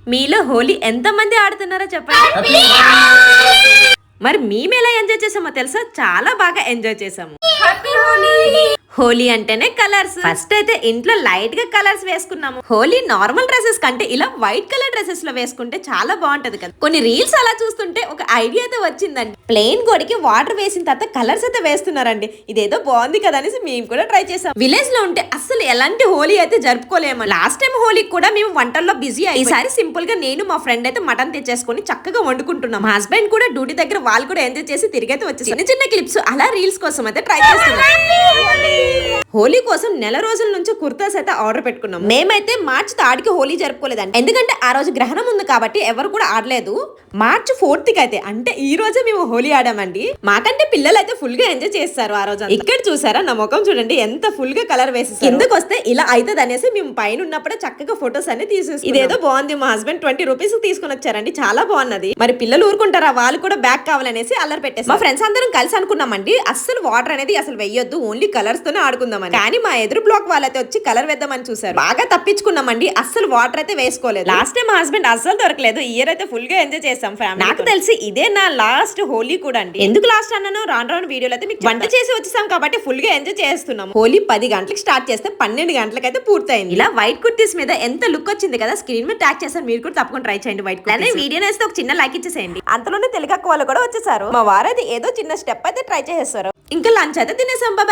మీలో హోలీ ఎంత మంది ఆడుతున్నారో చెప్పండి. మరి మేము ఎలా ఎంజాయ్ చేసామో తెలుసా? చాలా బాగా ఎంజాయ్ చేసాము. హోలీ అంటేనే కలర్స్. ఫస్ట్ అయితే ఇంట్లో లైట్ గా కలర్స్ వేసుకున్నాము. హోలీ నార్మల్ డ్రెస్సెస్ కంటే ఇలా వైట్ కలర్ డ్రెస్సెస్ లో వేసుకుంటే చాలా బాగుంటది కదా. కొన్ని రీల్స్ అలా చూస్తుంటే ఒక ఐడియా అయితే వచ్చిందండి. ప్లెయిన్ గోడికి వాటర్ వేసిన తర్వాత కలర్స్ అయితే వేస్తున్నారండి. ఇదేదో బాగుంది కదా అనేసి మేము కూడా ట్రై చేసాం. విలేజ్ లో ఉంటే అసలు ఎలాంటి హోలీ అయితే జరుపుకోలేము. లాస్ట్ టైం హోలీ కూడా మేము వంటల్లో బిజీ అయ్యి, ఈసారి సింపుల్ గా నేను మా ఫ్రెండ్ అయితే మటన్ తెచ్చేసుకుని చక్కగా వండుకుంటున్నాం. మా హస్బెండ్ కూడా డ్యూటీ దగ్గర వాళ్ళు కూడా ఎంజాయ్ చేసి తిరిగి అయితే వచ్చేసి చిన్న చిన్న క్లిప్స్ అలా రీల్స్ కోసం అయితే ట్రై చేస్తున్నాం. హోలీ కోసం నెల రోజుల నుంచి కుర్తాస్ అయితే ఆర్డర్ పెట్టుకున్నాం. మేమైతే మార్చి 3కి హోలీ జరుపుకోలేదండి, ఎందుకంటే ఆ రోజు గ్రహణం ఉంది కాబట్టి ఎవరు కూడా ఆడలేదు. మార్చి 4కి అయితే అంటే ఈ రోజే మేము హోలీ ఆడామండి. మాకంటే పిల్లలు అయితే ఫుల్ గా ఎంజాయ్ చేస్తారు ఆ రోజు. ఇక్కడ చూసారా నా ముఖం చూడండి ఎంత ఫుల్ గా కలర్ వేసి కిందకు వస్తే ఇలా అవుతుంది అనేసి మేము పైన ఉన్నప్పుడే చక్కగా ఫొటోస్ అన్ని తీసేసి ఇదేదో బాగుంది. మా హస్బెండ్ 20 రూపీస్ తీసుకుని వచ్చారండి, చాలా బాగున్నది. మరి పిల్లలు ఊరుకుంటారా, వాళ్ళు కూడా బ్యాగ్ కావాలనేసి అల్లరి పెట్టేసి మా ఫ్రెండ్స్ అందరం కలిసి అనుకున్నామండి అస్సలు వాటర్ అనేది అసలు వెయ్యొద్దు, ఓన్లీ కలర్స్ తోనే ఆడుకుందామని. కానీ మా ఎదురు బ్లాక్ వాళ్ళైతే వచ్చి కలర్ వేద్దామని చూసారు. బాగా తప్పించుకున్నామండి, అస్సలు వాటర్ అయితే వేసుకోలేదు. లాస్ట్ టైం మా హస్బెండ్ అస్సలు దొరకలేదు. ఇయర్ అయితే ఫుల్ గా ఎంజాయ్ చేసాం ఫ్యామిలీ. నాకు తెలిసి ఇదే నా లాస్ట్ హోలీ కూడా అండి. ఎందుకు లాస్ట్ అన్నాను, రాను వీడియోలో అయితే మీకు వంట చేసి వచ్చేసాం కాబట్టి ఫుల్ గా ఎంజాయ్ చేస్తున్నాం. హోలీ 10 గంటలకు స్టార్ట్ చేస్తే 12 గంటలకు అయితే పూర్తయింది. ఇలా వైట్ కుర్తీస్ మీద ఎంత లుక్ వచ్చింది కదా, స్క్రీన్ మీద ట్యాగ్ చేశారు. మీరు కూడా తప్పకుండా ట్రై చేయండి. వైట్ వీడియో నేస్తే ఒక చిన్న లైక్ ఇచ్చేసేయండి. అంతలోనే తెలుగు వాళ్ళు కూడా వచ్చేసారు. మా వారైతే ఏదో చిన్న స్టెప్ అయితే ట్రై చేసేస్తారు. ఇంకా లంచ్ అయితే తినేసాం. బాబా.